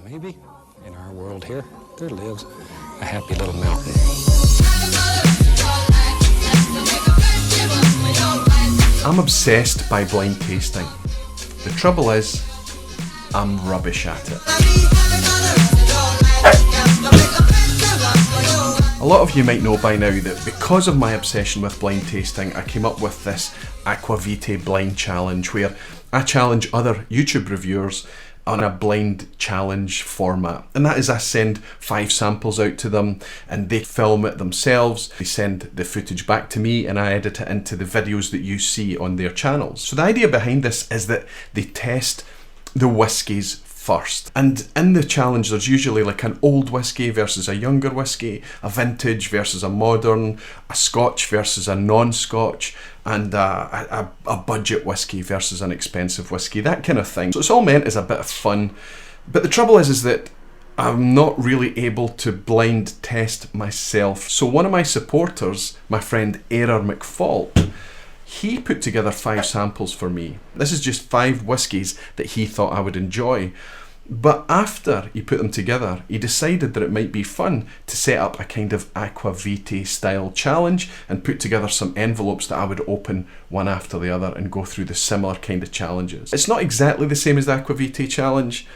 Maybe in our world here, there lives a happy little mountain. I'm obsessed by blind tasting. The trouble is, I'm rubbish at it. A lot of you might know by now that because of my obsession with blind tasting, I came up with this Aqvavitae blind challenge where I challenge other YouTube reviewers on a blind challenge format. And that is, I send 5 samples out to them and they film it themselves. They send the footage back to me and I edit it into the videos that you see on their channels. So the idea behind this is that they test the whiskies first. And in the challenge, there's usually like an old whiskey versus a younger whiskey, a vintage versus a modern, a Scotch versus a non-Scotch, and a budget whiskey versus an expensive whiskey, that kind of thing. So it's all meant as a bit of fun. But the trouble is that I'm not really able to blind test myself. So one of my supporters, my friend Aeror MacPhault, he put together 5 samples for me. This is just 5 whiskies that he thought I would enjoy. But after he put them together, he decided that it might be fun to set up a kind of Aqvavitae style challenge and put together some envelopes that I would open one after the other and go through the similar kind of challenges. It's not exactly the same as the Aqvavitae challenge,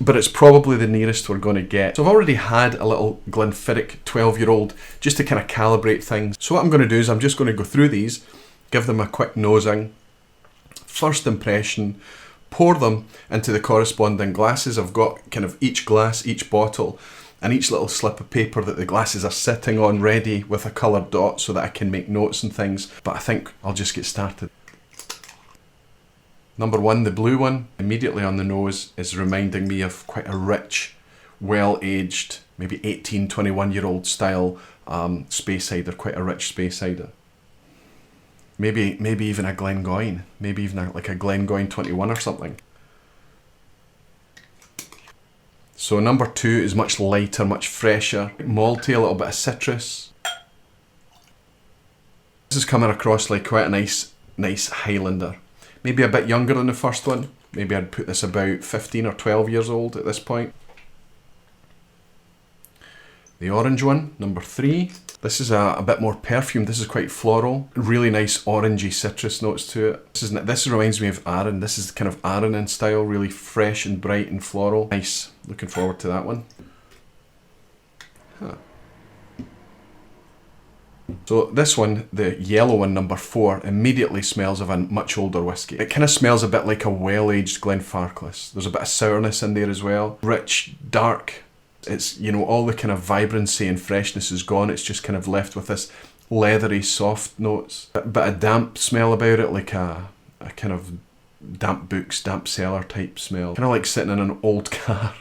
but it's probably the nearest we're going to get. So I've already had a little Glenfiddich 12-year-old just to kind of calibrate things. So what I'm going to do is I'm just going to go through these, give them a quick nosing, first impression, pour them into the corresponding glasses. I've got kind of each glass, each bottle, and each little slip of paper that the glasses are sitting on ready with a coloured dot so that I can make notes and things. But I think I'll just get started. Number 1, the blue one, immediately on the nose, is reminding me of quite a rich, well-aged, maybe 18, 21-year-old style Speyside, quite a rich Speyside. Maybe even a Glengoyne, maybe even like a Glengoyne 21 or something. So number 2 is much lighter, much fresher, malty, a little bit of citrus. This is coming across like quite a nice Highlander. Maybe a bit younger than the first one. Maybe I'd put this about 15 or 12 years old at this point. The orange one, number 3. This is a bit more perfumed. This is quite floral. Really nice orangey citrus notes to it. This reminds me of Arran. This is kind of Arran in style, really fresh and bright and floral. Nice. Looking forward to that one. Huh. So this one, the yellow one, number 4, immediately smells of a much older whiskey. It kind of smells a bit like a well-aged Glenfarclas. There's a bit of sourness in there as well. Rich, dark. It's, you know, all the kind of vibrancy and freshness is gone. It's just kind of left with this leathery, soft notes. A bit of damp smell about it, like a kind of damp books, damp cellar type smell. Kind of like sitting in an old car.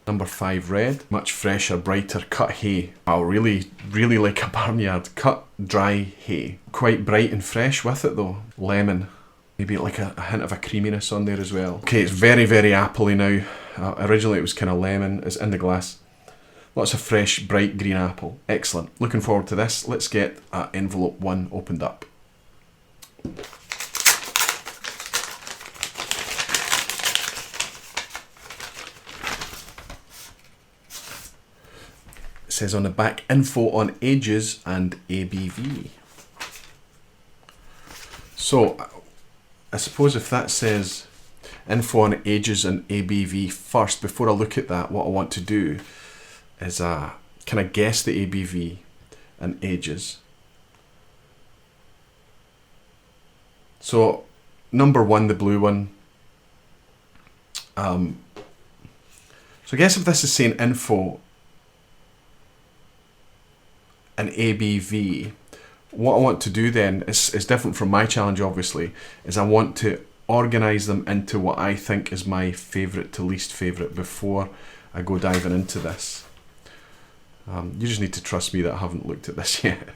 Number 5, red. Much fresher, brighter, cut hay. Wow, really like a barnyard. Cut, dry hay. Quite bright and fresh with it though. Lemon. Maybe like a hint of a creaminess on there as well. Okay, it's very, very appley now. Originally it was kind of lemon. It's in the glass. Lots of fresh, bright green apple. Excellent. Looking forward to this. Let's get envelope 1 opened up. It says on the back, info on ages and ABV. So, I suppose if that says info on ages and ABV first, before I look at that, what I want to do is kind of guess the ABV and ages. So, number 1, the blue one. So I guess if this is saying info and ABV, what I want to do then is different from my challenge obviously, is I want to organise them into what I think is my favourite to least favourite before I go diving into this. You just need to trust me that I haven't looked at this yet.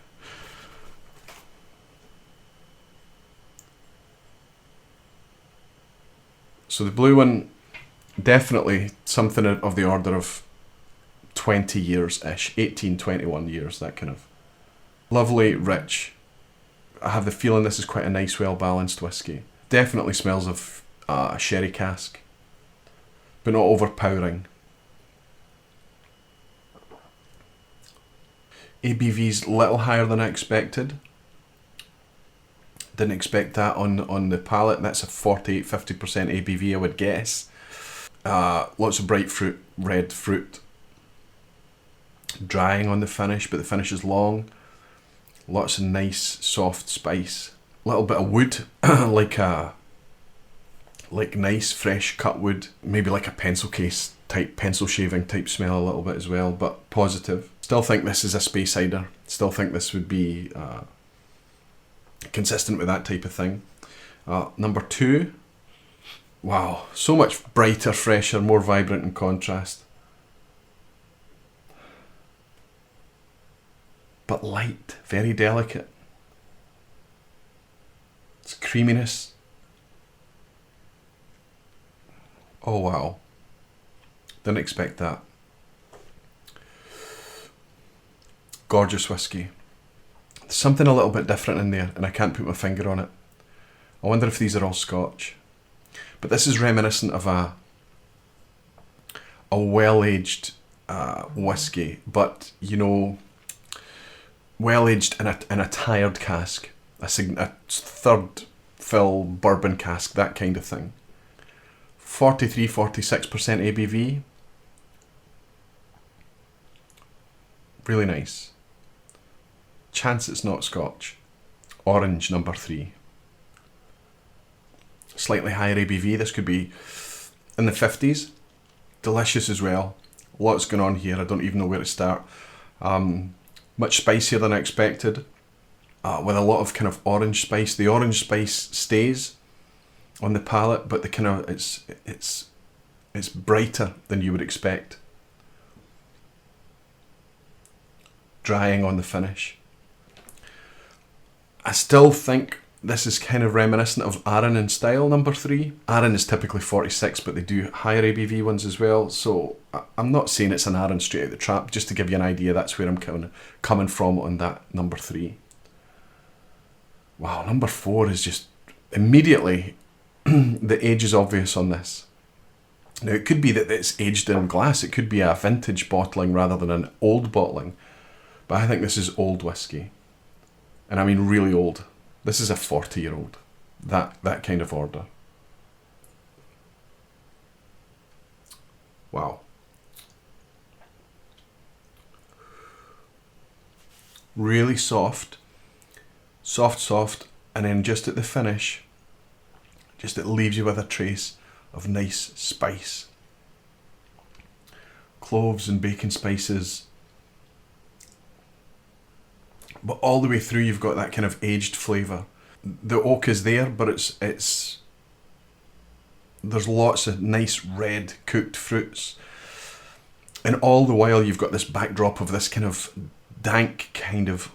So the blue one, definitely something of the order of 20 years-ish, 18, 21 years, that kind of. Lovely, rich. I have the feeling this is quite a nice, well-balanced whiskey. Definitely smells of a sherry cask. but not overpowering. ABV's a little higher than I expected. Didn't expect that on the palate. That's a 48-50% ABV, I would guess. Lots of bright fruit, red fruit. Drying on the finish, but the finish is long. Lots of nice soft spice. A little bit of wood, like nice fresh cut wood. Maybe like a pencil case type, pencil shaving type smell a little bit as well, but positive. Still think this is a space cider. Still think this would be consistent with that type of thing. Number 2. Wow, so much brighter, fresher, more vibrant in contrast. But light, very delicate. It's creaminess. Oh wow, didn't expect that. Gorgeous whiskey. There's something a little bit different in there and I can't put my finger on it. I wonder if these are all Scotch. But this is reminiscent of a well-aged whiskey, but you know, well-aged in a tired cask, a third fill bourbon cask, that kind of thing. 43-46% ABV. Really nice. Chance it's not Scotch. Orange, number 3. Slightly higher ABV. This could be in the 50s. Delicious as well. Lots going on here. I don't even know where to start. Much spicier than I expected. With a lot of kind of orange spice. The orange spice stays on the palate, but the kind of it's brighter than you would expect. Drying on the finish. I still think this is kind of reminiscent of Aeror in style, number 3. Aeror is typically 46, but they do higher ABV ones as well. So I'm not saying it's an Aeror straight out the trap, just to give you an idea. That's where I'm coming from on that number 3. Wow, number 4 is just immediately the age is obvious on this. Now it could be that it's aged in glass. It could be a vintage bottling rather than an old bottling. But I think this is old whiskey. And I mean really old. This is a 40-year-old. That kind of order. Wow. Really soft. Soft. And then just at the finish, just it leaves you with a trace of nice spice. Cloves and bacon spices. But all the way through you've got that kind of aged flavour. The oak is there, but it's there's lots of nice red cooked fruits. And all the while you've got this backdrop of this kind of dank kind of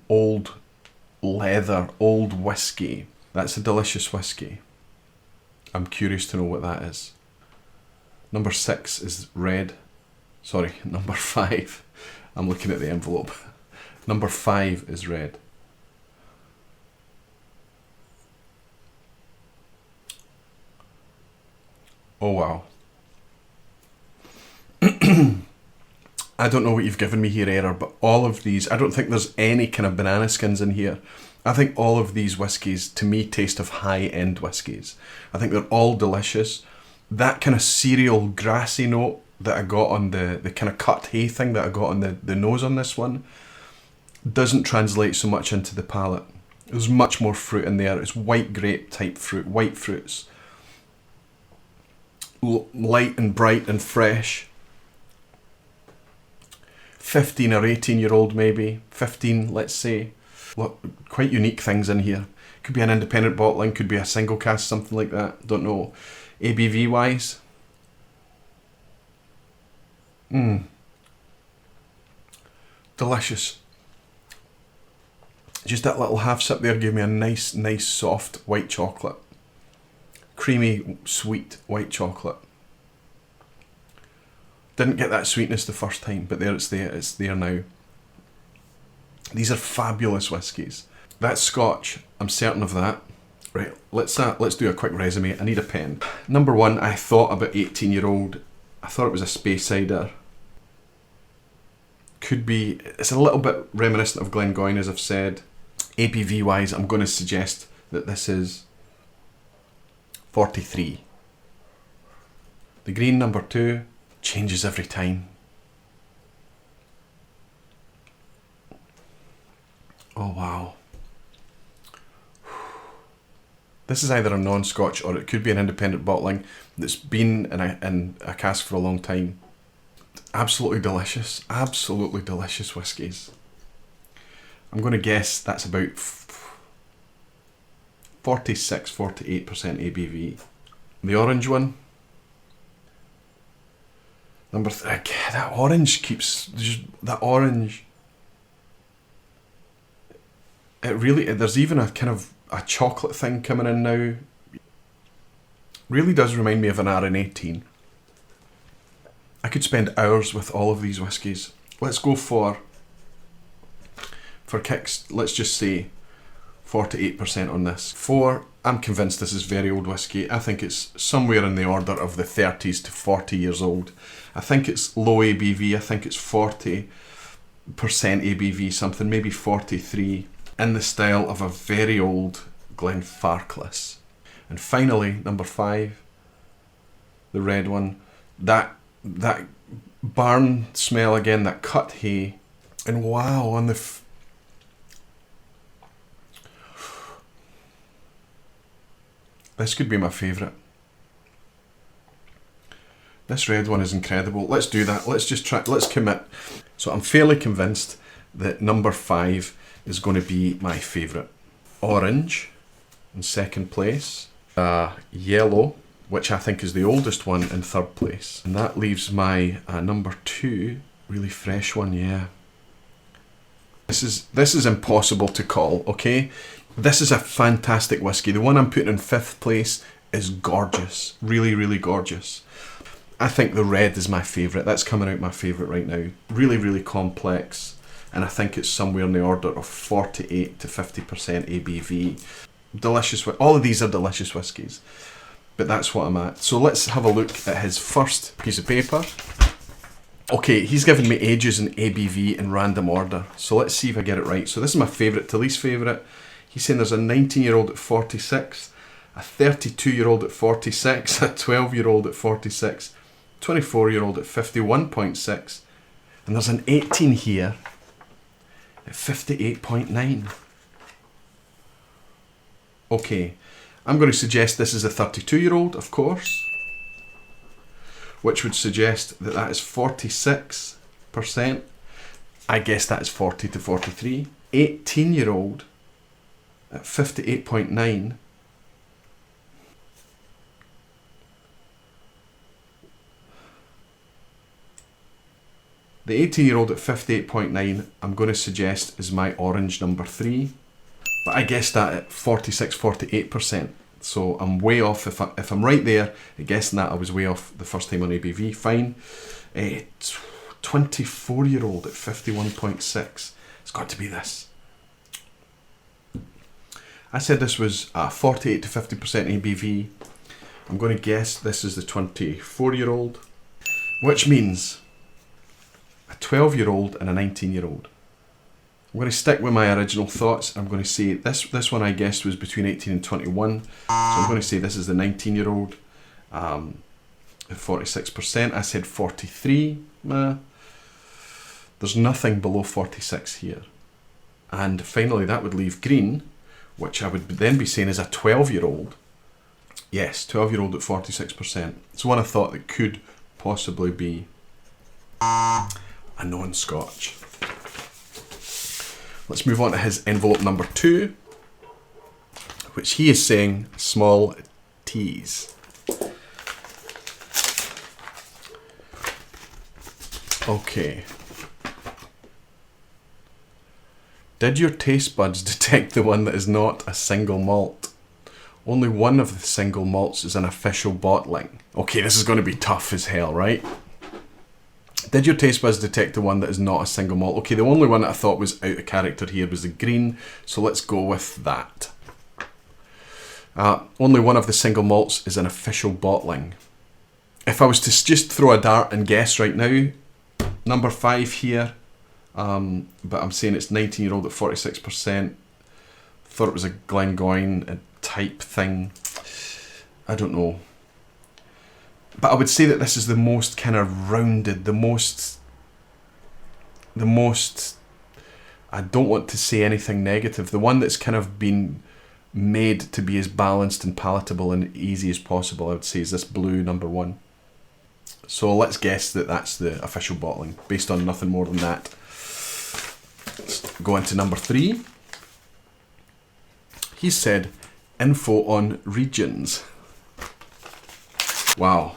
old leather, old whiskey. That's a delicious whiskey. I'm curious to know what that is. Number 6 is red. Sorry, number 5. I'm looking at the envelope. Number 5 is red. Oh wow. I don't know what you've given me here, Aeror, but all of these, I don't think there's any kind of banana skins in here. I think all of these whiskies, to me, taste of high-end whiskies. I think they're all delicious. That kind of cereal, grassy note that I got on the kind of cut hay thing that I got on the nose on this one, doesn't translate so much into the palate. There's much more fruit in there. It's white grape type fruit, white fruits. Light and bright and fresh. 15 or 18-year-old maybe. 15, let's say. Look, quite unique things in here. Could be an independent bottling, could be a single cast, something like that. Don't know. ABV wise. Delicious. Just that little half sip there gave me a nice soft white chocolate. Creamy, sweet white chocolate. Didn't get that sweetness the first time, but there it's there now. These are fabulous whiskies. That's Scotch, I'm certain of that. Right, let's do a quick resume. I need a pen. Number one, I thought about 18-year-old. I thought it was a space cider. Could be, it's a little bit reminiscent of Glengoyne, as I've said. ABV wise, I'm going to suggest that this is 43. The green, number two, changes every time. Oh wow. This is either a non-Scotch or it could be an independent bottling that's been in a cask for a long time. Absolutely delicious whiskies. I'm going to guess that's about 46-48% ABV. The orange one, number three. That orange keeps, that orange. It really, there's even a kind of a chocolate thing coming in now. Really does remind me of an RN18. I could spend hours with all of these whiskies. Let's go for kicks, let's just say 48% on this. 4, I'm convinced this is very old whiskey. I think it's somewhere in the order of the 30s to 40 years old. I think it's low ABV, I think it's 40% ABV, something, maybe 43, in the style of a very old Glenfarclas. And finally, number 5, the red one, that barn smell again, that cut hay, and wow, on the this could be my favourite. This red one is incredible. Let's do that. Let's just try. Let's commit. So I'm fairly convinced that number 5 is going to be my favourite. Orange in second place. Yellow, which I think is the oldest one, in third place. And that leaves my number 2, really fresh one, yeah. This is impossible to call, okay? This is a fantastic whiskey. The one I'm putting in 5th place is gorgeous. Really, really gorgeous. I think the red is my favourite. That's coming out my favourite right now. Really, really complex. And I think it's somewhere in the order of 48 to 50% ABV. Delicious. All of these are delicious whiskies. But that's what I'm at. So let's have a look at his first piece of paper. Okay, he's given me ages in ABV in random order. So let's see if I get it right. So this is my favourite to least favourite. He's saying there's a 19-year-old at 46, a 32-year-old at 46, a 12-year-old at 46, 24-year-old at 51.6, and there's an 18 here at 58.9. Okay, I'm going to suggest this is a 32-year-old, of course, which would suggest that that is 46%. I guess that is 40 to 43. 18-year-old at 58.9. The 18-year-old at 58.9, I'm going to suggest is my orange number 3. But I guessed that at 46-48%. So I'm way off. If I'm right there at guessing that, I was way off the first time on ABV. Fine. 24-year-old at 51.6. It's got to be this. I said this was 48 to 50% ABV. I'm going to guess this is the 24-year-old, which means a 12-year-old and a 19-year-old. I'm going to stick with my original thoughts. I'm going to say this one I guessed was between 18 and 21. So I'm going to say this is the 19-year-old. 46%. I said 43. There's nothing below 46 here. And finally, that would leave green, which I would then be saying is a 12-year-old. Yes, 12-year-old at 46%. It's one I thought that could possibly be a non-Scotch. Let's move on to his envelope number 2, which he is saying small T's. Okay. Did your taste buds detect the one that is not a single malt? Only one of the single malts is an official bottling. Okay, this is going to be tough as hell, right? Did your taste buds detect the one that is not a single malt? Okay, the only one that I thought was out of character here was the green, so let's go with that. Only one of the single malts is an official bottling. If I was to just throw a dart and guess right now, number 5 here, but I'm saying it's 19-year-old at 46%. Thought it was a Glengoyne type thing. I don't know. But I would say that this is the most kind of rounded, the most, I don't want to say anything negative, the one that's kind of been made to be as balanced and palatable and easy as possible, I would say, is this blue number 1. So let's guess that that's the official bottling, based on nothing more than that. Let's go into number 3. He said, info on regions. Wow.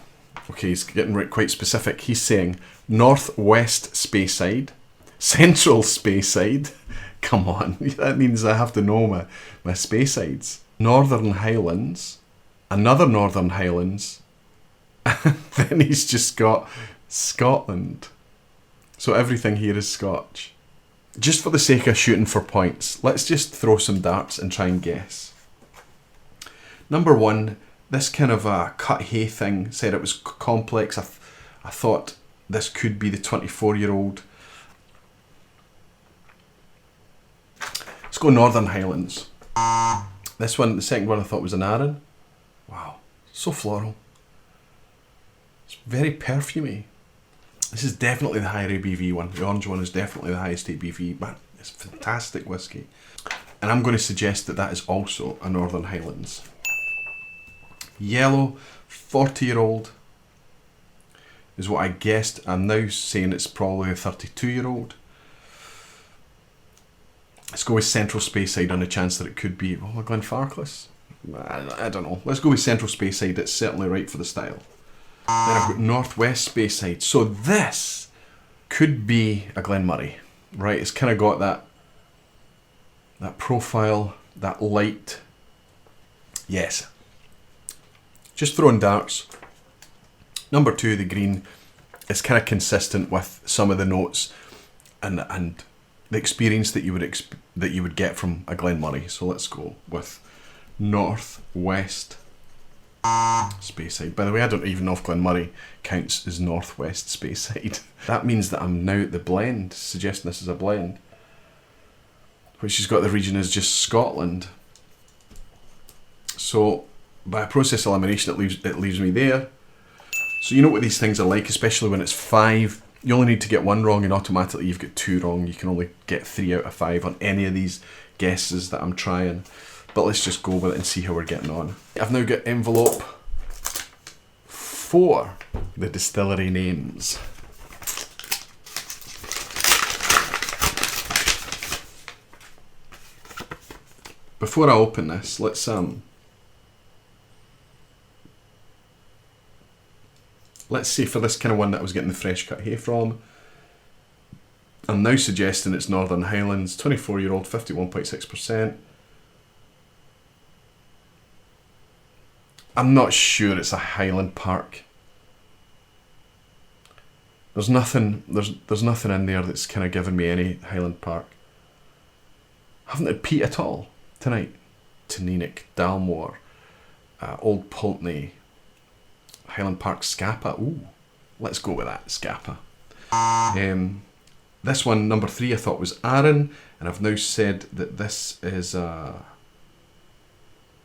Okay, he's getting quite specific. He's saying northwest Speyside, central Speyside. Come on, that means I have to know my Speysides. Northern Highlands, another Northern Highlands, and then he's just got Scotland. So everything here is Scotch. Just for the sake of shooting for points, let's just throw some darts and try and guess. Number 1, this kind of a cut hay thing said it was complex. I thought this could be the 24-year-old. Let's go Northern Highlands. This one, the second one, I thought was an Aeror. Wow, so floral. It's very perfumey. This is definitely the higher ABV one. The orange one is definitely the highest ABV. Man, it's fantastic whiskey. And I'm going to suggest that that is also a Northern Highlands. Yellow, 40-year-old is what I guessed. I'm now saying it's probably a 32-year-old. Let's go with Central Speyside on the chance that it could be, oh, Glenfarclas? I don't know. Let's go with Central Speyside. It's certainly right for the style. Then I've got Northwest Speyside. So this could be a Glenmurray, right? It's kind of got that profile, that light. Yes. Just throwing darts. Number 2, the green, is kind of consistent with some of the notes and the experience that you would get from a Glenmurray. So let's go with Northwest Speyside. By the way, I don't even know if Glenmurray counts as Northwest Speyside. That means that I'm now at the blend, suggesting this is a blend, which has got the region as just Scotland. So by a process of elimination, it leaves me there. So you know what these things are like, especially when it's 5. You only need to get 1 wrong and automatically you've got 2 wrong. You can only get 3 out of 5 on any of these guesses that I'm trying. But let's just go with it and see how we're getting on. I've now got envelope 4, the distillery names. Before I open this, let's see, for this kind of one that I was getting the fresh cut hay from, I'm now suggesting it's Northern Highlands, 24-year-old, 51.6%. I'm not sure it's a Highland Park. There's nothing in there that's kind of giving me any Highland Park. I haven't had peat at all tonight. Tanenic, Dalmore, Old Pulteney, Highland Park Scapa. Ooh, let's go with that, Scapa. This one, number 3, I thought was Arran, and I've now said that this is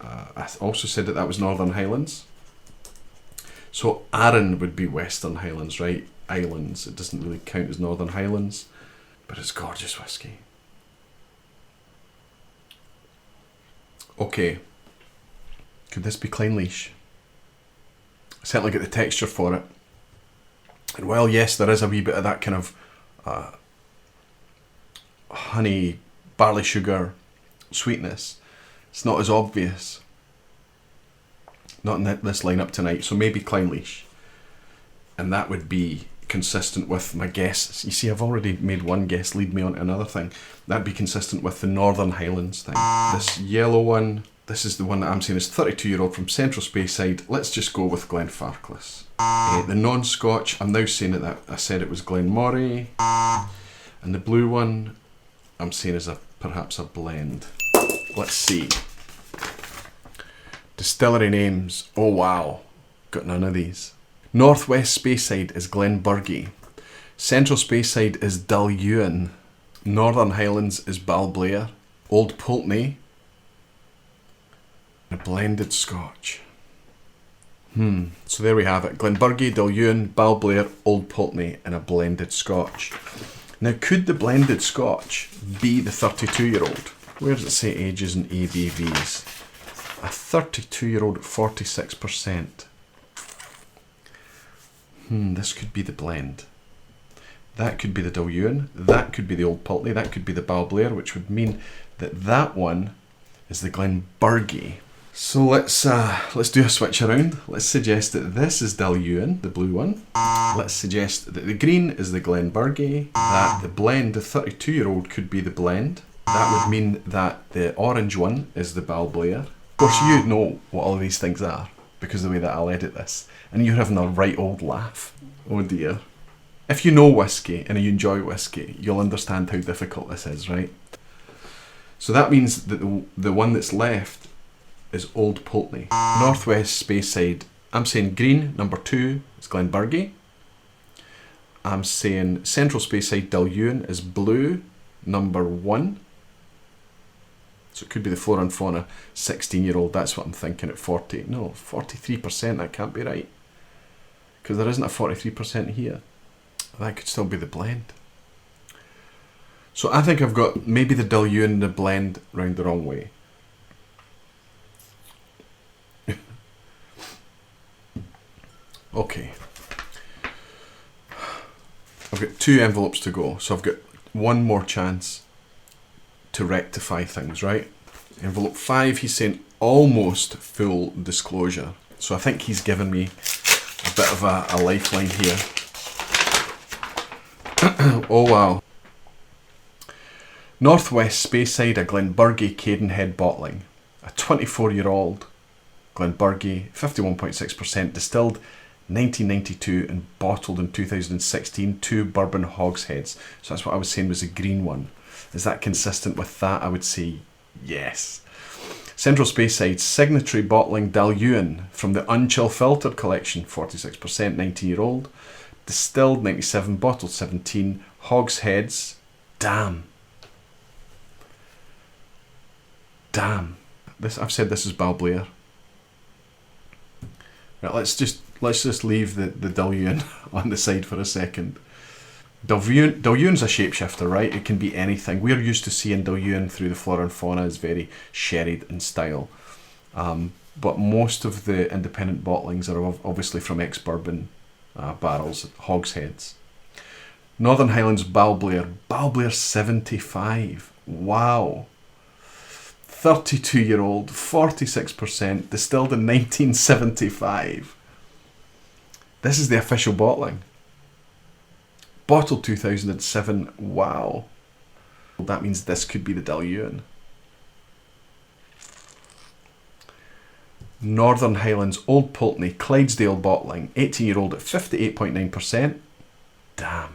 I also said that was Northern Highlands. So Arran would be Western Highlands, right? Islands. It doesn't really count as Northern Highlands, but it's gorgeous whiskey. Okay. Could this be Clynelish? I certainly get the texture for it. And while yes, there is a wee bit of that kind of honey, barley sugar sweetness, it's not as obvious. Not in this lineup tonight, so maybe Clynelish. And that would be consistent with my guess. You see, I've already made one guess lead me on to another thing. That'd be consistent with the Northern Highlands thing. This yellow one, this is the one that I'm saying is 32-year-old from Central Speyside. Let's just go with Glenfarclas. The non-Scotch, I'm now saying that I said it was Glenmoray. And the blue one, I'm saying is perhaps a blend. Let's see. Distillery names, oh wow, got none of these. Northwest Speyside is Glenburgie. Central Speyside is Dailuaine. Northern Highlands is Balblair. Old Pulteney. A blended Scotch. So there we have it. Glenburgie, Dailuaine, Balblair, Old Pulteney, and a blended Scotch. Now, could the blended Scotch be the 32-year-old? Where does it say ages and ABVs? A 32-year-old at 46%. This could be the blend. That could be the Dailuaine. That could be the Old Pulteney. That could be the Balblair, which would mean that that one is the Glenburgie. So let's do a switch around. Let's suggest that this is Dailuaine, the blue one. Let's suggest that the green is the Glenburgie. That the blend, the 32-year-old, could be the blend. That would mean that the orange one is the Balblair. Of course, you know what all of these things are because of the way that I'll edit this. And you're having a right old laugh. Oh dear. If you know whiskey and you enjoy whiskey, you'll understand how difficult this is, right? So that means that the one that's left is Old Pulteney. Northwest Speyside, I'm saying green, number 2 is Glenburgie. I'm saying Central Speyside Dailuaine is blue, number 1. So it could be the Flora and Fauna 16-year-old, that's what I'm thinking at 40. No, 43%, that can't be right. Because there isn't a 43% here. That could still be the blend. So I think I've got maybe the Dailuaine and the blend round the wrong way. Okay. I've got 2 envelopes to go, so I've got one more chance to rectify things, right? Envelope 5, he's saying almost full disclosure. So I think he's given me a bit of a lifeline here. Oh wow. Northwest Speyside, a Glenburgie Cadenhead bottling. A 24-year-old Glenburgie, 51.6% distilled 1992 and bottled in 2016, 2 bourbon hogsheads. So that's what I was saying was a green one. Is that consistent with that? I would say yes. Central Speyside, signatory bottling Dailuaine from the Unchill Filtered collection, 46%, 19-year-old. Distilled 97, bottled 17, hogsheads. Damn. This, I've said this is Balblair. Right, let's just leave the Dailuaine on the side for a second. Dailuaine's a shapeshifter, right? It can be anything. We're used to seeing Dailuaine through the Flora and Fauna as very sherried in style. But most of the independent bottlings are obviously from ex-bourbon barrels, hogsheads. Northern Highlands Balblair. Balblair 75. Wow. 32-year-old, 46%, distilled in 1975. This is the official bottling. Bottled 2007. Wow. That means this could be the Dailuaine. Northern Highlands Old Pulteney Clydesdale bottling, 18-year-old at 58.9%. Damn.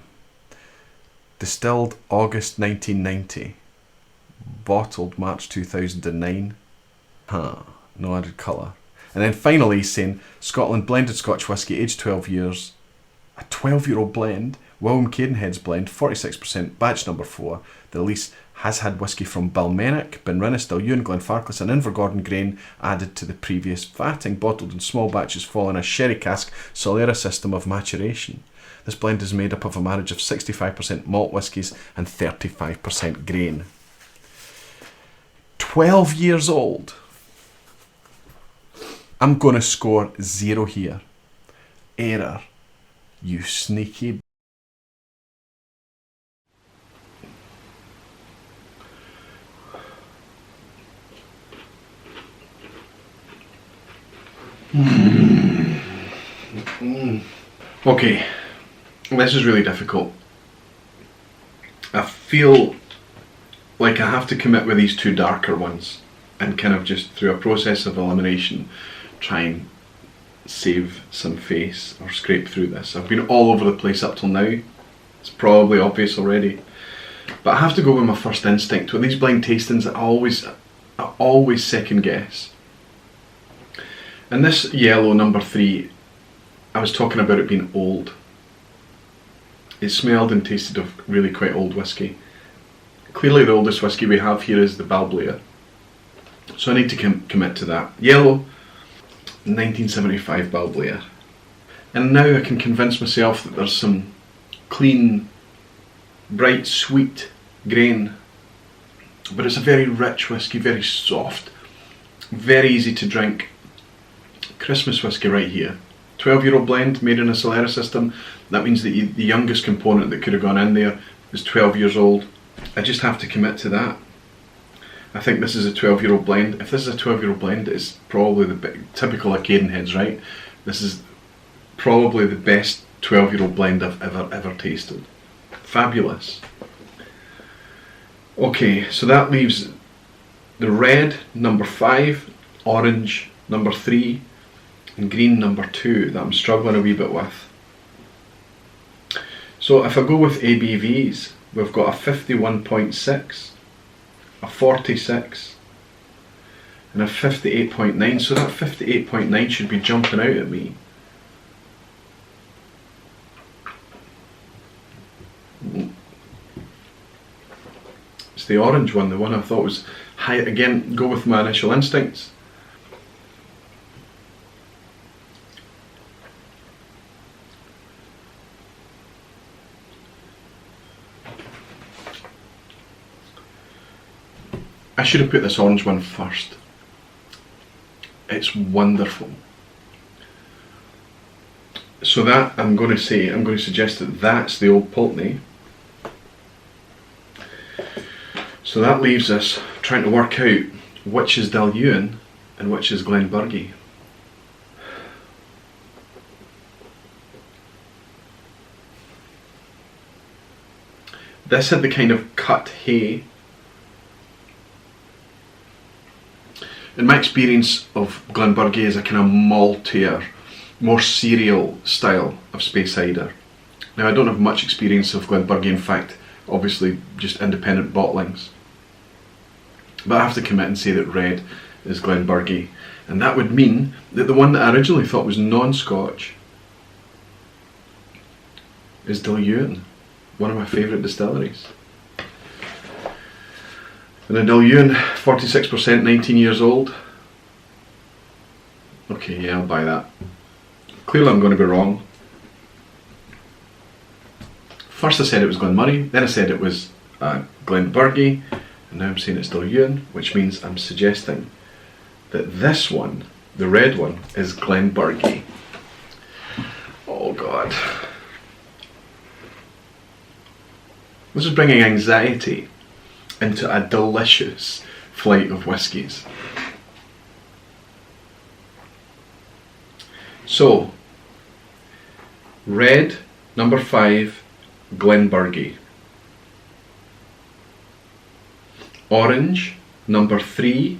Distilled August 1990. Bottled March 2009. No added colour. And then finally he's saying Scotland blended Scotch whisky, aged 12 years. A 12-year-old blend. William Cadenheads blend, 46%, batch number 4. The release has had whisky from Balmenic, Benrinnes, Dailuaine, Glenfarclas and Invergordon grain added to the previous vatting, bottled in small batches following a sherry cask Solera system of maturation. This blend is made up of a marriage of 65% malt whiskies and 35% grain. 12 years old. I'm going to score 0 here. Error. You sneaky. Okay, this is really difficult. I feel like I have to commit with these 2 darker ones and kind of just through a process of elimination try and save some face or scrape through this. I've been all over the place up till now. It's probably obvious already. But I have to go with my first instinct. With these blind tastings, I always second guess. And this yellow number 3, I was talking about it being old. It smelled and tasted of really quite old whiskey. Clearly the oldest whiskey we have here is the Balblair. So I need to commit to that. Yellow, 1975 Balblair. And now I can convince myself that there's some clean, bright, sweet grain. But it's a very rich whiskey, very soft, very easy to drink. Christmas whiskey right here. 12-year-old blend made in a Solera system. That means that the youngest component that could have gone in there is 12 years old. I just have to commit to that. I think this is a 12-year-old blend. If this is a 12-year-old blend, it's probably the typical of Cadenheads, right? This is probably the best 12-year-old blend I've ever tasted. Fabulous. Okay, so that leaves the red, number 5, orange, number 3, and green, number 2, that I'm struggling a wee bit with. So if I go with ABVs, we've got a 51.6, a 46, and a 58.9, so that 58.9 should be jumping out at me. It's the orange one, the one I thought was high. Again, go with my initial instincts. I should have put this orange one first. It's wonderful. So that, I'm going to suggest that that's the old Pulteney. So that leaves us trying to work out which is Dailuaine and which is Glenburgie. This had the kind of cut hay. In my experience of Glenburgie is a kind of maltier, more cereal style of space cider. Now I don't have much experience of Glenburgie, in fact, obviously just independent bottlings. But I have to commit and say that red is Glenburgie. And that would mean that the one that I originally thought was non-Scotch is Dailuaine, one of my favourite distilleries. And a Dailuaine, 46%, 19 years old. Okay, yeah, I'll buy that. Clearly I'm going to be wrong. First I said it was Glenmurray, then I said it was Glenburgie, and now I'm saying it's Dailuaine, which means I'm suggesting that this one, the red one, is Glenburgie. Oh God. This is bringing anxiety into a delicious flight of whiskies. So, red, number 5, Glenburgie. Orange, number 3,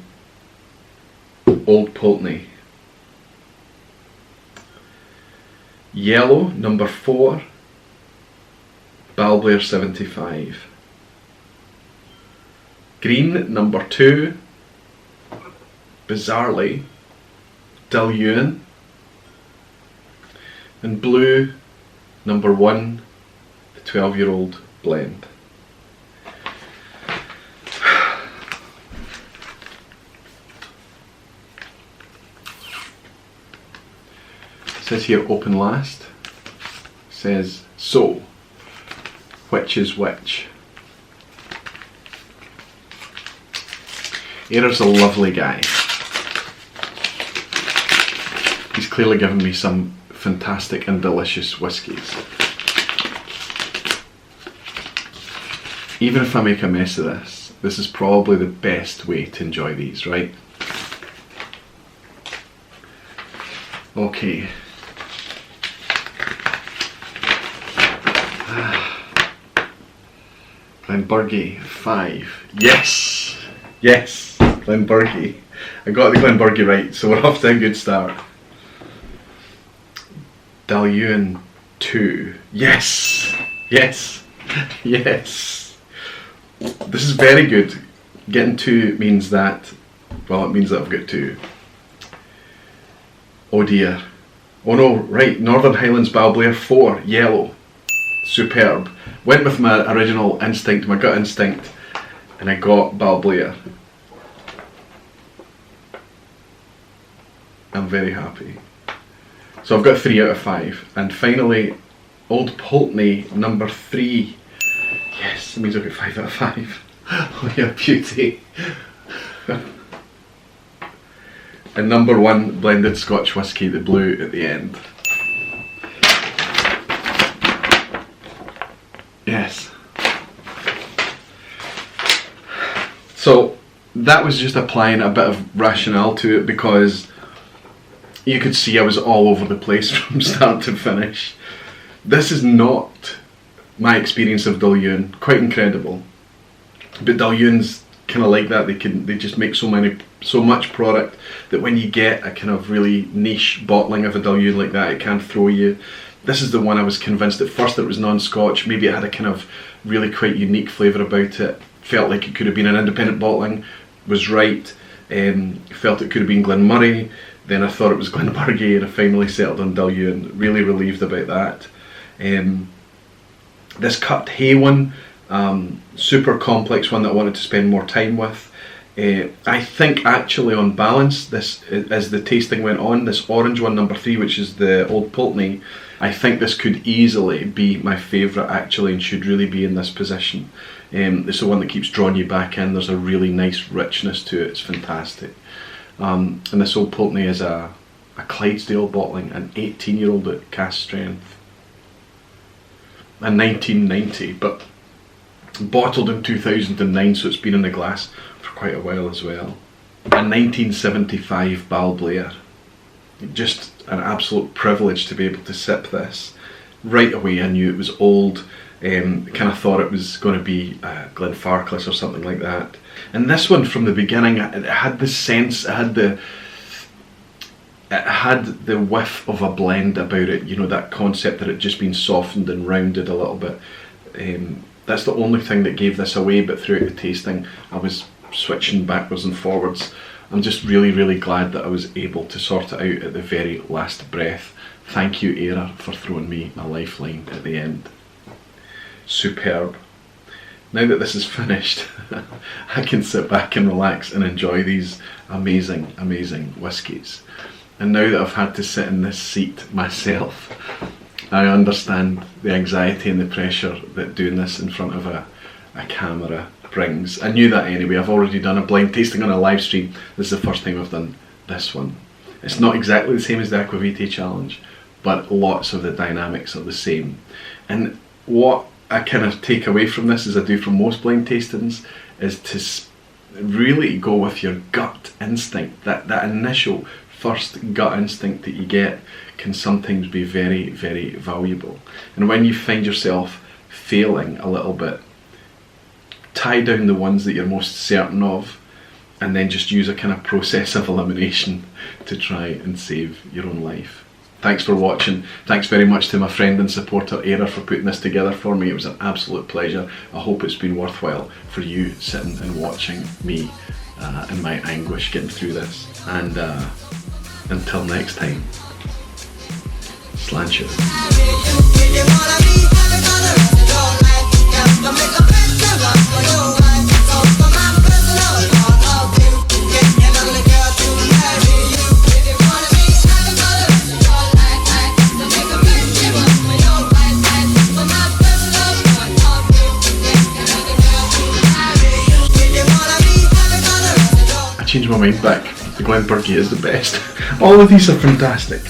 Old Pulteney. Yellow, number 4, Balblair 75. Green, number 2, bizarrely, Dailuaine. And blue, number 1, the 12-year-old blend. It says here open last. It says, so, which is which? Aeror's a lovely guy. He's clearly given me some fantastic and delicious whiskies. Even if I make a mess of this, this is probably the best way to enjoy these, right? Okay. Glenburgie 5. Yes! Yes! Glenburgie. I got the Glenburgie right, so we're off to a good start. Dailuaine 2. Yes! Yes! Yes! This is very good. Getting 2 means that, well, it means that I've got 2. Oh dear. Oh no, right, Northern Highlands Balblair 4, yellow. Superb. Went with my original instinct, my gut instinct, and I got Balblair. I'm very happy. So I've got 3 out of 5. And finally, Old Pulteney number 3. Yes, that means I've got 5 out of 5. Oh yeah, beauty. And number 1, blended Scotch whisky, the blue at the end. Yes. So that was just applying a bit of rationale to it, because you could see I was all over the place from start to finish. This is not my experience of Dailuaine. Quite incredible. But Dailuaine's kind of like that. They just make so much product that when you get a kind of really niche bottling of a Dailuaine like that, it can throw you. This is the one I was convinced at first that it was non-Scotch. Maybe it had a kind of really quite unique flavour about it. Felt like it could have been an independent bottling. Was right. Felt it could have been Glenmurray. Then I thought it was Glenburgie, and I finally settled on Dailuaine. Really relieved about that. This cupped hay one, super complex one that I wanted to spend more time with. I think actually on balance, this, as the tasting went on, this orange one, number 3, which is the Old Pulteney, I think this could easily be my favourite actually, and should really be in this position. It's the one that keeps drawing you back in. There's a really nice richness to it. It's fantastic. And this Old Pulteney is a Clydesdale bottling, an 18-year-old at cask strength. A 1990, but bottled in 2009, so it's been in the glass for quite a while as well. A 1975 Balblair. Just an absolute privilege to be able to sip this. Right away I knew it was old. Kind of thought it was going to be Glenfarclas or something like that. And this one from the beginning, it had the sense, it had the whiff of a blend about it, you know, that concept that it had just been softened and rounded a little bit. That's the only thing that gave this away, but throughout the tasting I was switching backwards and forwards. I'm just really, really glad that I was able to sort it out at the very last breath. Thank you, Aeror, for throwing me a lifeline at the end. Superb. Now that this is finished, I can sit back and relax and enjoy these amazing, amazing whiskies. And now that I've had to sit in this seat myself, I understand the anxiety and the pressure that doing this in front of a camera brings. I knew that anyway. I've already done a blind tasting on a live stream. This is the first time I've done this one. It's not exactly the same as the Aqvavitae challenge, but lots of the dynamics are the same. And what I kind of take away from this, as I do from most blind tastings, is to really go with your gut instinct. That initial first gut instinct that you get can sometimes be very, very valuable. And when you find yourself failing a little bit, tie down the ones that you're most certain of, and then just use a kind of process of elimination to try and save your own life. Thanks for watching. Thanks very much to my friend and supporter Aeror for putting this together for me. It was an absolute pleasure. I hope it's been worthwhile for you sitting and watching me in my anguish getting through this. And until next time, slant you. Change my mind back. The Glenburgie is the best. All of these are fantastic.